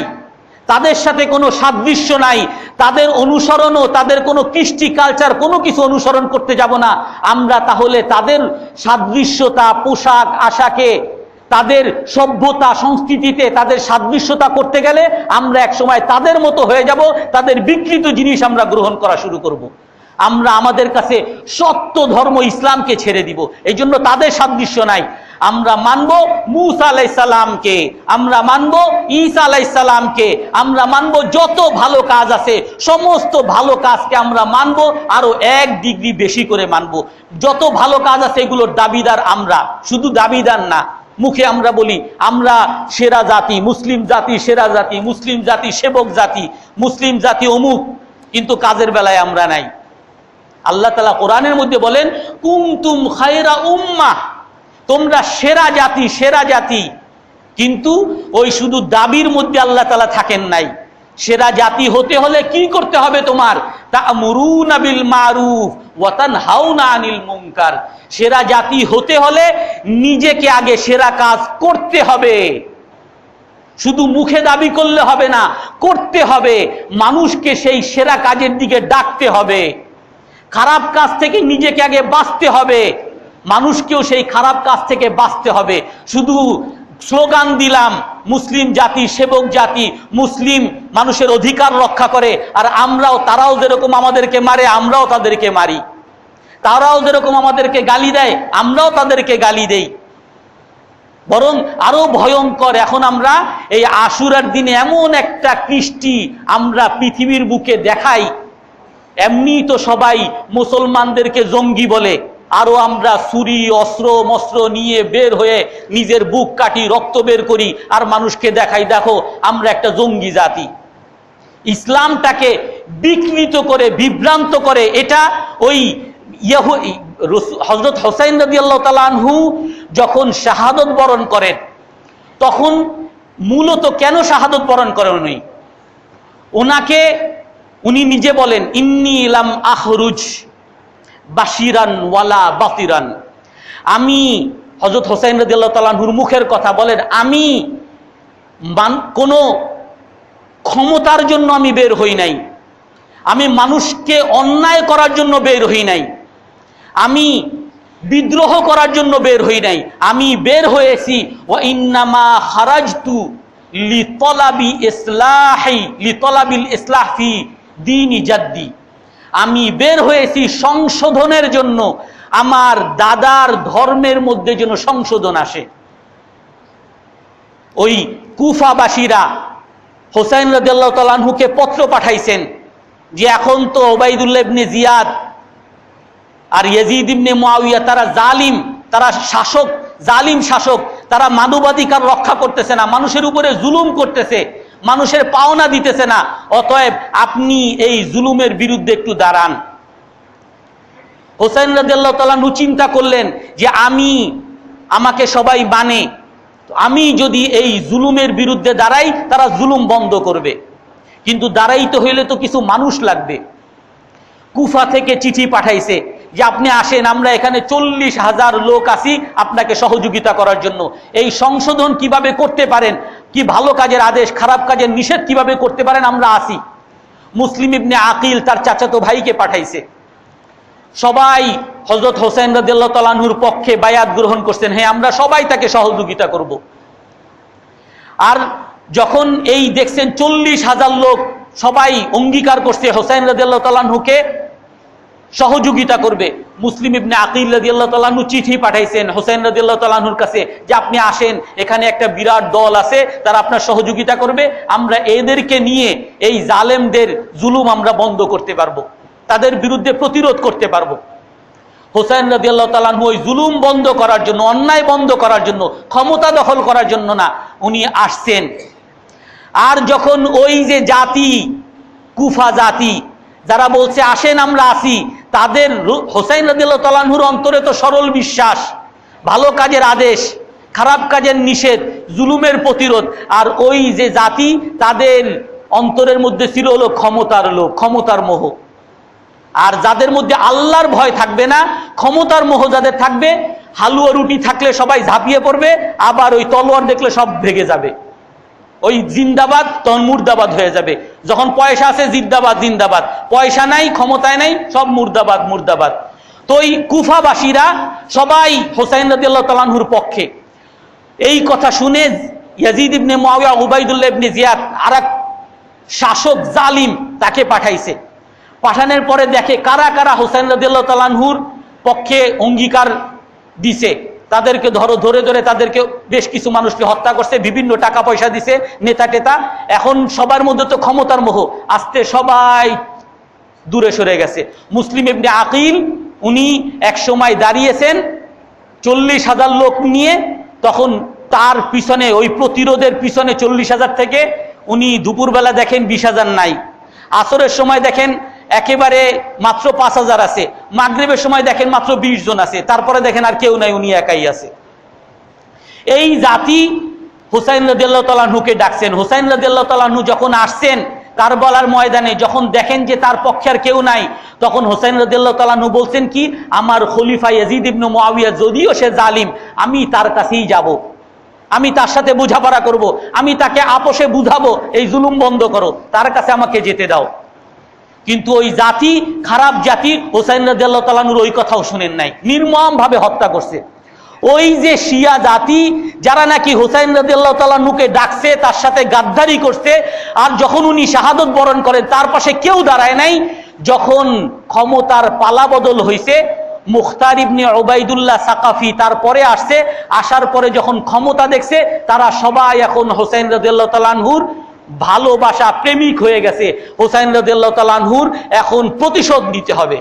তাদের সাথে কোনো সাদৃশ্য নাই, তাদের অনুসরণও, তাদের কোনো কৃষ্টি কালচার কোনো কিছু অনুসরণ করতে যাব না আমরা। তাহলে তাদের সাদৃশ্যতা, পোশাক আশাকে, তাদের সভ্যতা সংস্কৃতিতে তাদের সাদৃশ্যতা করতে গেলে আমরা এক সময় তাদের মতো হয়ে যাব, তাদের বিকৃত জিনিস আমরা গ্রহণ করা শুরু করব। আমরা আমাদের কাছে সত্য ধর্ম ইসলামকে ছেড়ে দিব, এই জন্য তাদের সাদৃশ্য নাই। আমরা মানব মূসা আলাইহিস সালামকে, আমরা মানব ঈসা আলাইহিস সালামকে, আমরা মানব যত ভালো কাজ আছে সমস্ত ভালো কাজকে আমরা মানব, আরো 1 ডিগ্রি বেশি করে মানব। যত ভালো কাজ আছে এগুলোর দাবিদার আমরা, শুধু দাবিদার না। মুখে আমরা বলি আমরা সেরা জাতি, মুসলিম জাতি সেরা জাতি, মুসলিম জাতি সেবক জাতি, মুসলিম জাতি অমুক, কিন্তু কাজের বেলায় আমরা নাই। আল্লাহ তাআলা কোরআনের মধ্যে বলেন কুনতুম খায়রা উম্মাহ, তোমরা সেরা জাতি, সেরা জাতি, কিন্তু ওই শুধু দাবির মধ্যে আল্লাহ তাআলা থাকেন নাই। সেরা জাতি হতে হলে কি করতে হবে? তোমার তা'মুরুনা বিল মারুফ ওয়া তানহাউনা আনিল মুনকার। সেরা জাতি হতে হলে নিজেকে আগে সেরা কাজ করতে হবে, শুধু মুখে দাবি করলে হবে না, করতে হবে। মানুষকে সেই সেরা কাজের দিকে ডাকতে হবে। খারাপ কাজ থেকে নিজেকে আগে বাঁচতে হবে, মানুষকেও সেই খারাপ কাজ থেকে বাঁচতে হবে। শুধু স্লোগান দিলাম মুসলিম জাতি সেবক জাতি, মুসলিম মানুষের অধিকার রক্ষা করে, আর তারাও যেরকম আমাদেরকে মারে আমরাও তাদেরকে মারি, তারাও যেরকম আমাদেরকে গালি দেয় আমরাও তাদেরকে গালি দেই। বরং আরো ভয়ঙ্কর, এখন আমরা এই আশুরার দিনে এমন একটা কৃষ্টি আমরা পৃথিবীর বুকে দেখাই, এমনি তো সবাই মুসলমানদেরকে জঙ্গি বলে, আরো আমরা ছুরি অস্ত্র মস্ত্র নিয়ে বের হয়ে নিজের বুক কাটি, রক্ত বের করি, আর মানুষকে দেখাই দেখো আমরা একটা জঙ্গি জাতি। ইসলামটাকে বিকৃত করে বিভ্রান্ত করে। এটা ওই হযরত হুসাইন রাদিয়াল্লাহু তাআলা আনহু যখন শাহাদত বরণ করেন, তখন মূলত কেন শাহাদত বরণ করেন উনি নিজে বলেন, ইন্নী লাম আখরুজ বাশিরান ওয়ালা বাতিরান। আমি, হযরত হুসাইন রাদিয়াল্লাহু তাআলা আনহুর মুখের কথা বলেন, আমি কোনো ক্ষমতার জন্য আমি বের হই নাই, আমি মানুষকে অন্যায় করার জন্য বের হই নাই, আমি বিদ্রোহ করার জন্য বের হই নাই, আমি বের হয়েছি ওয়া ইন্নামা খারাজতু লিতলাবিল ইসলাহ ফি দীনি জাদ্দি। আমি বের হয়েছি সংশোধনের জন্য, আমার দাদার ধর্মের মধ্যে যেন সংশোধন আসে। ওই কুফাবাসীরা হুসাইন রাদিয়াল্লাহু তাআলা আনহুকে পত্র পাঠাইছেন যে এখন তো উবাইদুল্লাহ ইবনে জিয়াদ আর ইয়াজিদ ইবনে মুআবিয়া তারা জালিম, তারা শাসক, জালিম শাসক, তারা মানবাধিকার রক্ষা করতেছে না, মানুষের উপরে জুলুম করতেছে, মানুষের পাওনা দিতেছে না, অতএব আপনি এই জুলুমের বিরুদ্ধে একটু দাঁড়ান। হুসাইন রাদিয়াল্লাহু তাআলা আনহু চিন্তা করলেন যে আমাকে সবাই মানে, আমি যদি এই জুলুমের বিরুদ্ধে দাঁড়াই তারা জুলুম বন্ধ করবে, কিন্তু দাঁড়াইতে হইলে তো কিছু মানুষ লাগবে। কুফা থেকে চিঠি পাঠাইছে যে আপনি আসেন, আমরা এখানে 40,000 লোক আছি আপনাকে সহযোগিতা করার জন্য। এই সংশোধন কিভাবে করতে পারেন, কি ভালো কাজের আদেশ খারাপ কাজের নিষেধ কিভাবে করতে পারেন, আমরা আসি। মুসলিম ইবনে আকিল তার চাচাতো ভাইকে পাঠাইছে। সবাই হযরত হুসাইন রাদিয়াল্লাহু তাআলা আনহুর পক্ষে বায়াত গ্রহণ করছেন, হ্যাঁ আমরা সবাই তাকে সহযোগিতা করব। আর যখন এই দেখছেন 40,000 লোক সবাই অঙ্গীকার করছে হুসাইন রাদিয়াল্লাহু তাআলা আনহুকে সহযোগিতা করবে, মুসলিম ইবনে আকিল রাদিয়াল্লাহু তাআলা আনহু চিঠি পাঠাইছেন হুসাইন রাদিয়াল্লাহু তাআলা আনহুর কাছে যে আপনি আসেন, এখানে একটা বিরাট দল আছে, তারা আপনার সহযোগিতা করবে, আমরা এদেরকে নিয়ে এই জালেমদের জুলুম আমরা বন্ধ করতে পারবো, তাদের বিরুদ্ধে প্রতিরোধ করতে পারবো। হুসাইন রাদিয়াল্লাহু তাআলা আনহু ওই জুলুম বন্ধ করার জন্য, অন্যায় বন্ধ করার জন্য, ক্ষমতা দখল করার জন্য না, উনি আসছেন। আর যখন ওই যে জাতি কুফা জাতি যারা বলছে আসেন আমরা আসি, তাদের হুসাইন রাদিয়াল্লাহু তাআলা আনহুর অন্তরে তো সরল বিশ্বাস, ভালো কাজের আদেশ, খারাপ কাজের নিষেধ, জুলুমের প্রতিরোধ। আর ওই যে জাতি তাদের অন্তরের মধ্যে ছিল হলো ক্ষমতার লোভ, ক্ষমতার মোহ। আর যাদের মধ্যে আল্লাহর ভয় থাকবে না, ক্ষমতার মোহ যাদের থাকবে, হালুয়া রুটি থাকলে সবাই ঝাঁপিয়ে পড়বে, আবার ওই তলোয়ার দেখলে সব ভেঙে যাবে, ওই জিন্দাবাদ তখন মুর্দাবাদ হয়ে যাবে। যখন পয়সা আছে জিন্দাবাদ জিন্দাবাদ, পয়সা নাই ক্ষমতায় নাই সব মুর্দাবাদ মুর্দাবাদ। তো ওই কুফাবাসীরা সবাই হুসাইন রাদিয়াল্লাহু তাআলা আনহুর পক্ষে। এই কথা শুনে ইয়াজিদ ইবনে মুআবিয়া, উবাইদুল্লাহ ইবনে জিয়াদ আরেক শাসক জালিম তাকে পাঠাইছে। পাঠানোর পরে দেখে কারা কারা হুসাইন রাদিয়াল্লাহু তাআলা আনহুর পক্ষে অঙ্গীকার দিছে, তাদেরকে ধরে ধরে তাদেরকে বেশ কিছু মানুষকে হত্যা করছে, বিভিন্ন টাকা পয়সা দিছে, নেতা টেতা। এখন সবার মধ্যে তো ক্ষমতার মোহ, আস্তে সবাই দূরে সরে গেছে। মুসলিম ইবনে আকিল উনি এক সময় দাঁড়িয়েছেন 40,000 লোক নিয়ে, তখন তার পিছনে ওই প্রতিরোধের পিছনে 40,000 থেকে উনি দুপুরবেলা দেখেন 20,000 নাই, আসরের সময় দেখেন একেবারে মাত্র 5,000 আছে, মাগরিবের সময় দেখেন মাত্র 20 জন আছে, তারপরে দেখেন আর কেউ নাই, উনি একাই আছে। এই জাতি হুসাইন রাদিয়াল্লাহু তাআলা আনহুকে ডাকছেন। হুসাইন রাদিয়াল্লাহু তাআলা আনহু যখন আসছেন কারবালার ময়দানে, যখন দেখেন যে তার পক্ষে আর কেউ নাই, তখন হুসাইন রাদিয়াল্লাহু তাআলা আনহু বলছেন কি, আমার খলিফা ইয়াজিদ ইবনে মুআবিয়া যদিও সে জালিম, আমি তার কাছেই যাব, আমি তার সাথে বোঝাপড়া করব, আমি তাকে আপোষে বুঝাবো, এই জুলুম বন্ধ করো, তার কাছে আমাকে যেতে দাও। কিন্তু ওই জাতি, খারাপ জাতি, হোসাইন রাদিয়াল্লাহু তাআলা আনহুর ওই কথাও শুনেন নাই, নির্মম ভাবে হত্যা করছে। ওই যে শিয়া জাতি যারা নাকি হোসাইন রাদিয়াল্লাহু তাআলা আনহুকে ডাকছে, তার সাথে গাদ্দারি করছে, আর যখন উনি শাহাদত বরণ করেন তার পাশে কেউ দাঁড়ায় নাই। যখন ক্ষমতার পালাবদল হয়েছে, মুখতার ইবনে উবাইদুল্লাহ সাকাফি তারপরে আসছে, আসার পরে যখন ক্ষমতা দেখছে, তারা সবাই এখন হোসাইন রাদিয়াল্লাহু তাআলা আনহুর ভালোবাসা প্রেমিক হয়ে গেছে। হোসাইন রাদিয়াল্লাহু তাআলা আনহুর এখন প্রতিশোধ নিতে হবে।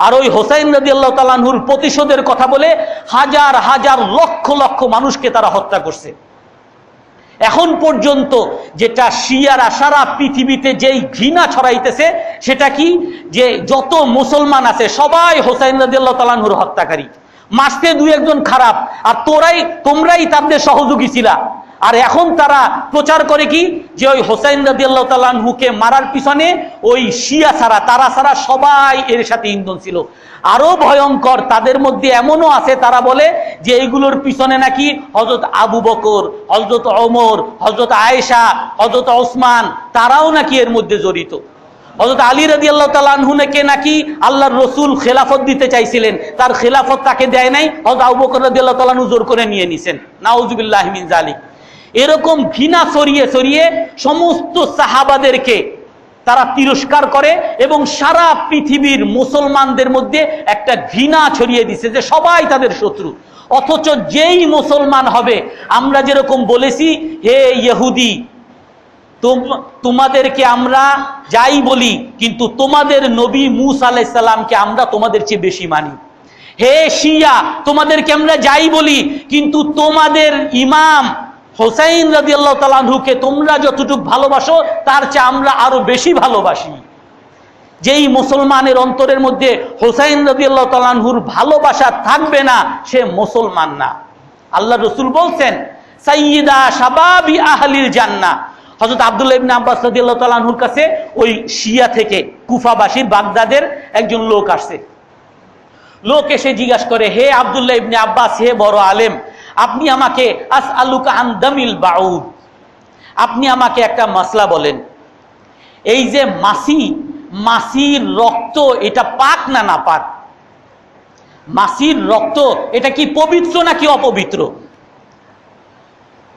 আর ওই হোসাইন রাদিয়াল্লাহু তাআলা আনহুর প্রতিশোধের কথা বলে হাজার হাজার লক্ষ লক্ষ মানুষকে তারা হত্যা করছে। এখন পর্যন্ত যেটা শিয়ারা সারা পৃথিবীতে যেই ঘৃণা ছড়াইতেছে, সেটা কি, যে যত মুসলমান আছে সবাই হোসাইন রাদিয়াল্লাহু তাআলা আনহুর হত্যাকারী। মাসতে দুই একজন খারাপ, আর তোমরাই তাদের সহযোগী ছিলা। আর এখন তারা প্রচার করে কি, যে ওই হোসাইন রাদিয়াল্লাহু তাআলা আনহুকে মারার পিছনে ওই শিয়া ছাড়া, তারা ছাড়া সবাই এর সাথে ইন্ধন ছিল। আরো ভয়ঙ্কর, তাদের মধ্যে এমনও আছে তারা বলে যে এইগুলোর পিছনে নাকি হযরত আবু বকর, হযরত ওমর, হযরত আয়েশা, হযরত ওসমান, তারাও নাকি এর মধ্যে জড়িত। হযরত আলী রাদিয়াল্লাহু তাআলা আনহুকে নাকি আল্লাহর রাসূল খেলাফত দিতে চাইছিলেন, তার খেলাফত তাকে দেয় নাই, হযরত আবু বকর রাদিয়াল্লাহু তাআলা আনহু জোর করে নিয়ে নিছেন। নাউযুবিল্লাহি মিন যালিক। এরকম ঘৃণা ছড়িয়ে ছড়িয়ে সমস্ত সাহাবাদেরকে তারা তিরস্কার করে এবং সারা পৃথিবীর মুসলমানদের মধ্যে একটা ঘৃণা ছড়িয়ে দিছে যে সবাই তাদের শত্রু। অথচ যেই মুসলমান হবে, আমরা যেরকম বলেছি, হে ইহুদি, তোমাদেরকে আমরা যাই বলি, কিন্তু তোমাদের নবী মূসা আলাইহিস সালামকে আমরা তোমাদের চেয়ে বেশি মানি। হে শিয়া, তোমাদেরকে আমরা যাই বলি, কিন্তু তোমাদের ইমাম হোসাইন রাদিয়াল্লাহু তাআলা আনহুকে তোমরা যতটুকু ভালোবাসো তার চেয়ে আমরা আরো বেশি ভালোবাসি। যেই মুসলমানের অন্তরের মধ্যে হোসাইন রাদিয়াল্লাহু তাআলা আনহুর ভালোবাসা থাকবে না, সে মুসলমান না। আল্লাহ রাসূল বলছেন, সাইয়্যিদা শাবাবি আহলিল জান্নাহ। হযরত আব্দুল্লাহ ইবনে আব্বাস রাদিয়াল্লাহু তাআলা আনহুর কাছে ওই শিয়া থেকে, কুফাবাসীর, বাগদাদের একজন লোক আসছে। লোক এসে জিজ্ঞাসা করে, হে আব্দুল্লাহ ইবনে আব্বাস, হে বড় আলেম, আপনি আমাকে আসআলুকা আন দামিল বাউদ, আপনি আমাকে একটা মাসলা বলেন, এই যে মাসির রক্ত, এটা পাক না না পাক? মাসির রক্ত এটা কি পবিত্র নাকি অপবিত্র?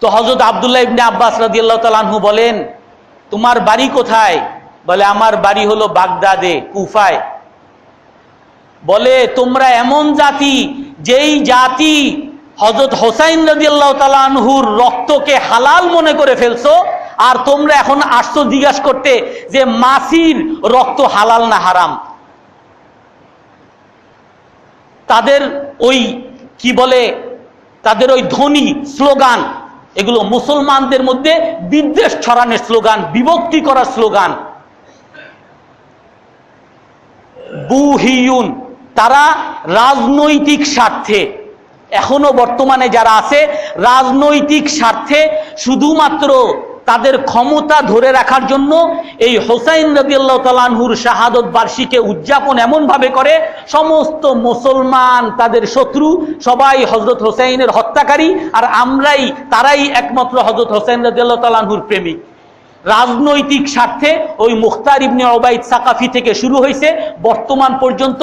তো হযরত আব্দুল্লাহ ইবনে আব্বাস রাদিয়াল্লাহু তাআলা আনহু বলেন, তোমার বাড়ি কোথায়? বলে, আমার বাড়ি হলো বাগদাদে, কুফায়। বলে, তোমরা এমন জাতি, যেই জাতি হযরত হোসাইন রাদিয়াল্লাহু তাআলা আনহুর রক্তকে হালাল মনে করে ফেলছো, আর তোমরা এখন আসছো জিজ্ঞাসা করতে যে মাসির রক্ত হালাল না হারাম। তাদের ওই কি বলে, তাদের ওই ধ্বনি, স্লোগান, এগুলো মুসলমানদের মধ্যে বিদ্বেষ ছড়ানোর স্লোগান, বিভক্তি করার স্লোগান। বুহিয়ুন, তারা রাজনৈতিক স্বার্থে, এখনো বর্তমানে যারা আছে, রাজনৈতিক স্বার্থে শুধুমাত্র তাদের ক্ষমতা ধরে রাখার জন্য এই হোসাইন রাদিয়াল্লাহু তাআলা আনহুর শাহাদত বার্ষিকী উদযাপন এমন ভাবে করে, সমস্ত মুসলমান তাদের শত্রু, সবাই হযরত হোসাইনের হত্যাকারী, আর তারাই একমাত্র হযরত হোসাইন রাদিয়াল্লাহু তাআলা আনহুর প্রেমিক। রাজনৈতিক স্বার্থে ওই মুখতার ইবনে উবাইদ সাকাফি থেকে শুরু হয়েছে, বর্তমান পর্যন্ত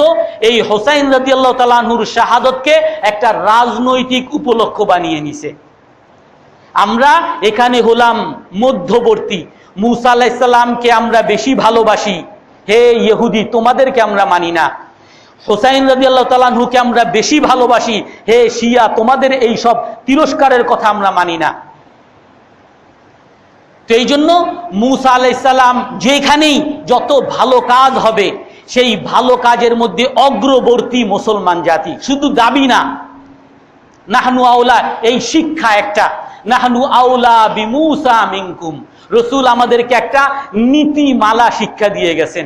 এই হোসাইন রাদিয়াল্লাহু তাআলা আনহুর শাহাদতকে একটা রাজনৈতিক উপলক্ষ বানিয়ে নিছে। আমরা এখানে হলাম মধ্যবর্তী। মূসা আলাইহিস সালামকে আমরা বেশি ভালোবাসি, হে ইহুদি, তোমাদেরকে আমরা মানি না। হোসাইন রাদিয়াল্লাহু তাআলা আনহুকে আমরা বেশি ভালোবাসি, হে শিয়া, তোমাদের এই সব তিরস্কারের কথা আমরা মানি না। তো এই জন্য মূসা আলাইহিস সালাম যেখানেই যত ভালো কাজ হবে, সেই ভালো কাজের মধ্যে অগ্রবর্তী মুসলমান জাতি, শুধু দাবি না। নাহনু আওলা, এই শিক্ষা একটা, নাহনু আওলা বিমূসা মিনকুম, রাসূল আমাদেরকে একটা নীতিমালা শিক্ষা দিয়ে গেছেন।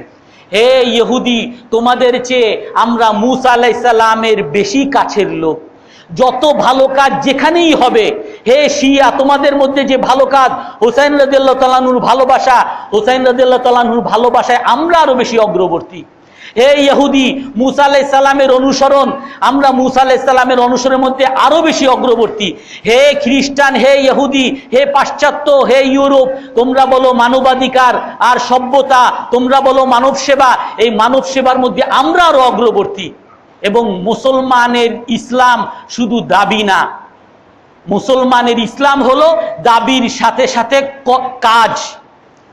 হে ইহুদি, তোমাদের চেয়ে আমরা মূসা আলাইহিস সালামের বেশি কাছের লোক। যত ভালো কাজ যেখানেই হবে, হে শিয়া, তোমাদের মধ্যে যে ভালো কাজ, হোসাইন রাদিয়াল্লাহু তাআলা আনহুর ভালোবাসা, হোসাইন রাদিয়াল্লাহু তাআলা আনহুর ভালোবাসায় আমরা আরো বেশি অগ্রবর্তী। হে ইহুদি, মূসা আলাইহিস সালামের অনুসরণ, আমরা মূসা আলাইহিস সালামের অনুসরণের মধ্যে আরো বেশি অগ্রবর্তী। হে খ্রিস্টান, হে ইহুদি, হে পাশ্চাত্য, হে ইউরোপ, তোমরা বলো মানবাধিকার আর সভ্যতা, তোমরা বলো মানব সেবা, এই মানব সেবার মধ্যে আমরা আরো অগ্রবর্তী। এবং মুসলমানের ইসলাম শুধু দাবি না, মুসলমানের ইসলাম হলো দাবির সাথে সাথে কাজ।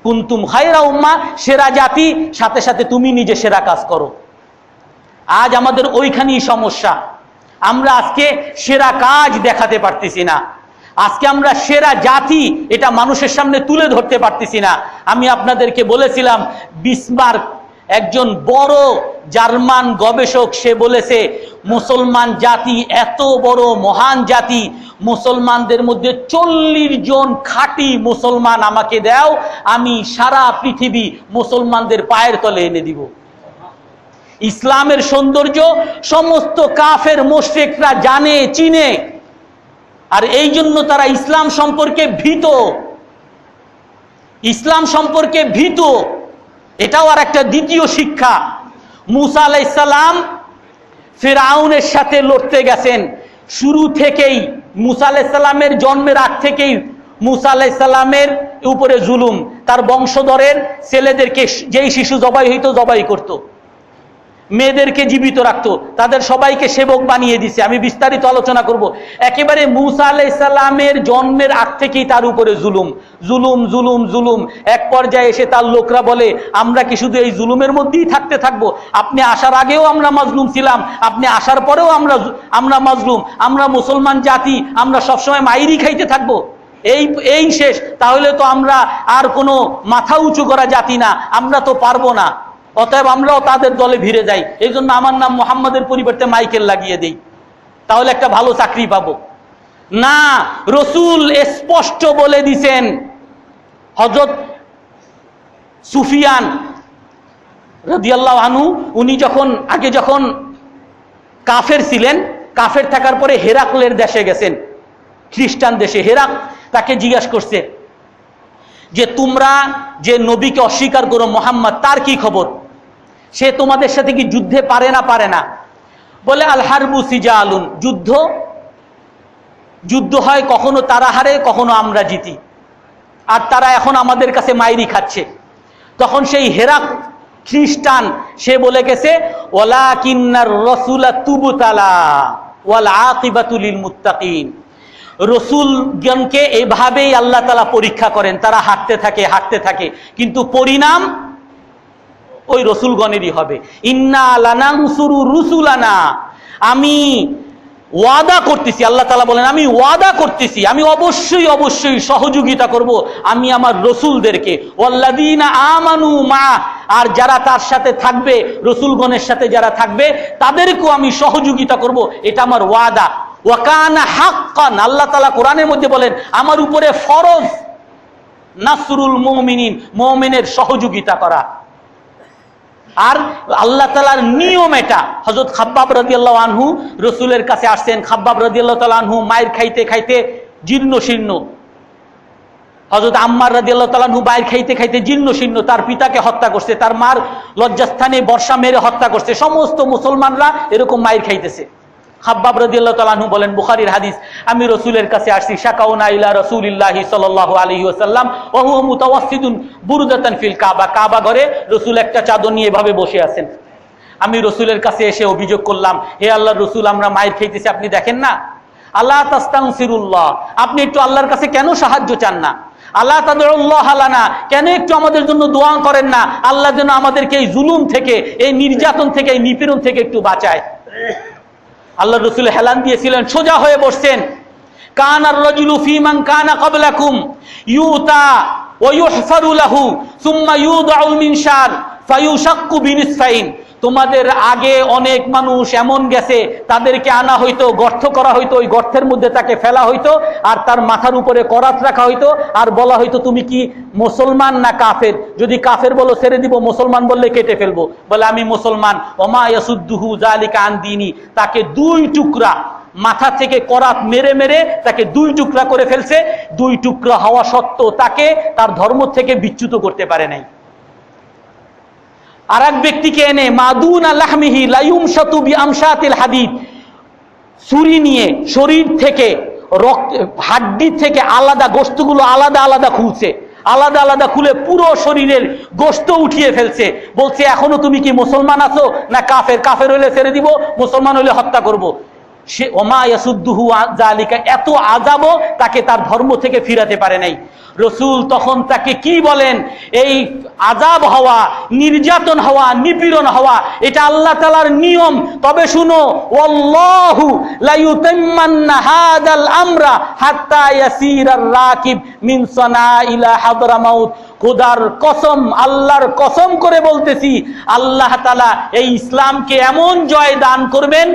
কুনতুম খায়রা উম্মাহ, সেরা জাতি, সাথে সাথে তুমি নিজে সেরা কাজ করো। আজ আমাদের ওইখানেই সমস্যা, আমরা আজকে সেরা কাজ দেখাতে পারতেছি না, আজকে আমরা সেরা জাতি এটা মানুষের সামনে তুলে ধরতে পারতেছি না। আমি আপনাদেরকে বলেছিলাম, বিসমার্ক একজন বড় জার্মান গবেষক, সে বলেছে মুসলমান জাতি এত বড় মহান জাতি, মুসলমানদের মধ্যে 40 জন খাঁটি মুসলমান আমাকে দাও, আমি সারা পৃথিবী মুসলমানদের পায়ের তলে এনে দিব। ইসলামের সৌন্দর্য সমস্ত কাফের মুশরিকরা জানে, চিনে, আর এই জন্য তারা ইসলাম সম্পর্কে ভীত, ইসলাম সম্পর্কে ভীত। এটাও আর একটা দ্বিতীয় শিক্ষা। মূসা আলাইহিস সালাম ফিরআউনের সাথে লড়তে গেছেন, শুরু থেকেই মূসা আলাইহিস সালামের জন্মের আগ থেকেই মূসা আলাইহিস সালামের উপরে জুলুম, তার বংশধরের ছেলেদেরকে যেই শিশু জবাই হইতো জবাই করত, মেয়েদেরকে জীবিত রাখতো, তাদের সবাইকে সেবক বানিয়ে দিছে। আমি বিস্তারিত আলোচনা করব। একেবারে মূসা আলাইহিস সালামের জন্মের আগ থেকেই তার উপরে জুলুম, জুলুম, জুলুম, জুলুম। এক পর্যায়ে এসে তার লোকরা বলে, আমরা কি শুধু এই জুলুমের মধ্যেই থাকতে থাকবো? আপনি আসার আগেও আমরা মাজলুম ছিলাম, আপনি আসার পরেও আমরা মাজলুম, আমরা মুসলমান জাতি, আমরা সবসময় মাইরি খাইতে থাকবো, এই শেষ? তাহলে তো আমরা আর কোনো মাথা উঁচু করা জাতি না, আমরা তো পারবো না, অতএব আমরাও তাদের দলে ভিড়ে যাই, এই জন্য আমার নাম মুহাম্মাদের পরিবর্তে মাইকেল লাগিয়ে দেই, তাহলে একটা ভালো চাকরি পাবো। না, রসুল স্পষ্ট বলে দিছেন। হযরত সুফিয়ান রাদিয়াল্লাহু আনহু, উনি যখন কাফের ছিলেন, কাফের থাকার পরে হেরাকলের দেশে গেছেন, খ্রিস্টান দেশে। হেরাক তাকে জিজ্ঞাসা করছে যে তোমরা যে নবীকে অস্বীকার করো, মুহাম্মদ, তার কি খবর? সে তোমাদের সাথে কি যুদ্ধে পারে না? বলে আল হারবু সিজালুন, যুদ্ধ হয়, কখনো তারা হারে, কখনো আমরা জিতি, আর তারা এখন আমাদের কাছে মাইরি খাচ্ছে। তখন সেই হেরাক খ্রিস্টান, সে বলে গেছে ওয়ালাকিন্নার রাসূলা তুবতালা ওয়াল আকিবাতু লিল মুত্তাকিন, রসুলগণকে এভাবেই আল্লাহ তাআলা পরীক্ষা করেন, তারা হাঁটতে থাকে, কিন্তু পরিণাম ওই রসুলগণেরই হবে। ইন্না লানানসুরু রুসুলানা, আমি ওয়াদা করতেছি, আল্লাহ তাআলা বলেন আমি ওয়াদা করতেছি, আমি অবশ্যই সহযোগিতা করব আমি আমার রসুলদেরকে। ওয়াল্লাযীনা আমানু মা, আর যারা তার সাথে থাকবে, রসুলগণের সাথে যারা থাকবে, তাদেরকেও আমি সহযোগিতা করব, এটা আমার ওয়াদা। ওয়া কানা হাক্কান, আল্লাহ তাআলা কোরআনের মধ্যে বলেন আমার উপরে ফরজ নাসরুল মুমিনিন, মুমিনের সহযোগিতা করা। আর আল্লাহ তাআলার নিয়ম এটা। হযরত খাব্বাব রাদিয়াল্লাহু আনহু রাসূলের কাছে আসছেন, খাব্বাব রাদিয়াল্লাহু তাআলা আনহু মায়ের খাইতে জীর্ণ শীর্ণ, হযরত আম্মার রাদিয়াল্লাহু তাআলা আনহু মায়ের খাইতে জীর্ণ শীর্ণ, তার পিতাকে হত্যা করছে, তার মার লজ্জাস্থানে বর্ষা মেরে হত্যা করছে, সমস্ত মুসলমানরা এরকম মায়ের খাইতেছে। খাব্বাব রাদিয়াল্লাহু তাআলা আনহু বলেন, বুখারীর হাদিস, আমি রাসূলের কাছে আসছি, শাকাউনা ইলা রাসূলিল্লাহি সাল্লাল্লাহু আলাইহি ওয়াসাল্লাম ওয়া হুয়া মুতাওয়াসসিদুন বুরদাতান ফিল কাবা, কাবা ঘরে রাসূল একটা চাদর নিয়ে এভাবে বসে আছেন। আমি রাসূলের কাছে এসে অভিযোগ করলাম, হে আল্লাহর রাসূল, আমরা মায়ের খাইতেছি, আপনি দেখেন না? আল্লাহ তাস্তাগফিরুল্লাহ, আপনি একটু আল্লাহর কাছে কেন সাহায্য চান না? আল্লাহ তাদউল্লাহ লানা, কেন একটু আমাদের জন্য দোয়া করেন না? আল্লাহ যেন আমাদেরকে এই জুলুম থেকে, এই নির্যাতন থেকে, এই নিপীড়ন থেকে একটু বাঁচায়। আল্লাহ রাসূল হেলান দিয়েছিলেন, সোজা হয়ে বসছেন। কানার রাজুলু ফি মান কানা ক্বাবলাকুম ইউতা ওয়া ইউহফারু লাহু সুম্মা ইউদাউল মিনশার ফায়ুশাক্কু বিনিসফাইন, তোমাদের আগে অনেক মানুষ এমন গেছে, তাদেরকে আনা হইতো, গর্ত করা হইতো, ওই গর্তের মধ্যে তাকে ফেলা হইতো, আর তার মাথার উপরে করাত রাখা হইতো, আর বলা হইতো তুমি কি মুসলমান না কাফের? যদি কাফের বলো ছেড়ে দিব, মুসলমান বললে কেটে ফেলবো। বলে আমি মুসলমান। ওমা ইয়াসুদ্দুহু যালিকা আন দীনি, তাকে 2 টুকরা, মাথা থেকে করাত মেরে তাকে 2 টুকরা করে ফেলছে। 2 টুকরা হওয়া সত্ত্বেও তাকে তার ধর্ম থেকে বিচ্যুত করতে পারে নাই। আর এক ব্যক্তিকে এনে মাদুন আল্লাহমিহি লাইউমশাতু বিআমশাতিল হাদিদ, ছুরি নিয়ে শরীর থেকে রক্ত হাড্ডি থেকে আলাদা গোশতগুলো আলাদা আলাদা খুলছে, আলাদা আলাদা খুলে পুরো শরীরের গোশত উঠিয়ে ফেলছে। বলছে এখনো তুমি কি মুসলমান আছো না কাফের? কাফের হলে ছেড়ে দিব, মুসলমান হলে হত্যা করব। সে ওমা ইয়াসুদ্দুহু যালিকা, এত আযাবও তাকে তার ধর্ম থেকে ফিরাতে পারে নাই। রসুল তখন তাকে কি বলেন? এই আযাব হওয়া, নির্যাতন হওয়া, নিপীড়ন হওয়া এটা আল্লাহ তাআলার নিয়ম। তবে শুনো, ওয়াল্লাহু লা ইউতাম্মান্না হাদাল আমরা হাত্তা ইয়াসিরার রাকিব মিন সানা ইলা হাদরামাউত। খোদার কসম, আল্লাহর কসম করে বলতেছি, আল্লাহ তাআলা এই ইসলামকে এমন জয় দান করবেন,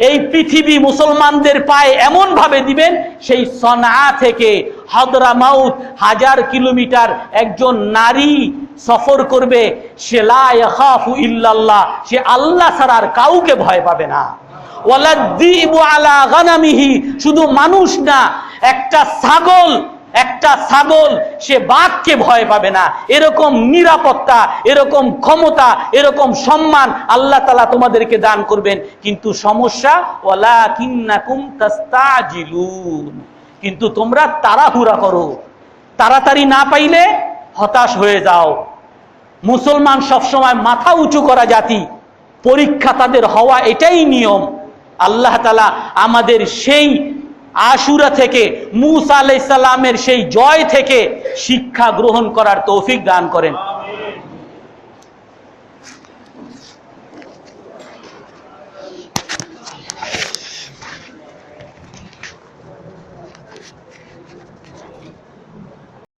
এই পৃথিবী মুসলমানদের পায়ে এমন ভাবে দিবেন, সেই সনা থেকে হাদরামাউত 1000 কিলোমিটার একজন নারী সফর করবে, সে লা ইয়াখাফু ইল্লাল্লাহ, সে আল্লাহ ছাড়া আর কাউকে ভয় পাবে না। ওয়ালাদ্দিবু আলা গানামিহি, শুধু মানুষ না, একটা ছাগল সে বাঘকে ভয় পাবে না। এরকম নিরাপত্তা, এরকম ক্ষমতা, এরকম সম্মান আল্লাহ তাআলা তোমাদেরকে দান করবেন। কিন্তু সমস্যা, ওয়ালাকিন্নাকুম তাস্তাজিলুন, কিন্তু তোমরা তাড়াহুড়া করো, তাড়াতাড়ি না পাইলে হতাশ হয়ে যাও। মুসলমান সবসময় মাথা উঁচু করা জাতি, পরীক্ষা তাদের হওয়া এটাই নিয়ম। আল্লাহ তাআলা আমাদের সেই আশুরা থেকে, মুসা আলাইহিস সালামের সেই জয় থেকে শিক্ষা গ্রহণ করার তৌফিক দান করেন।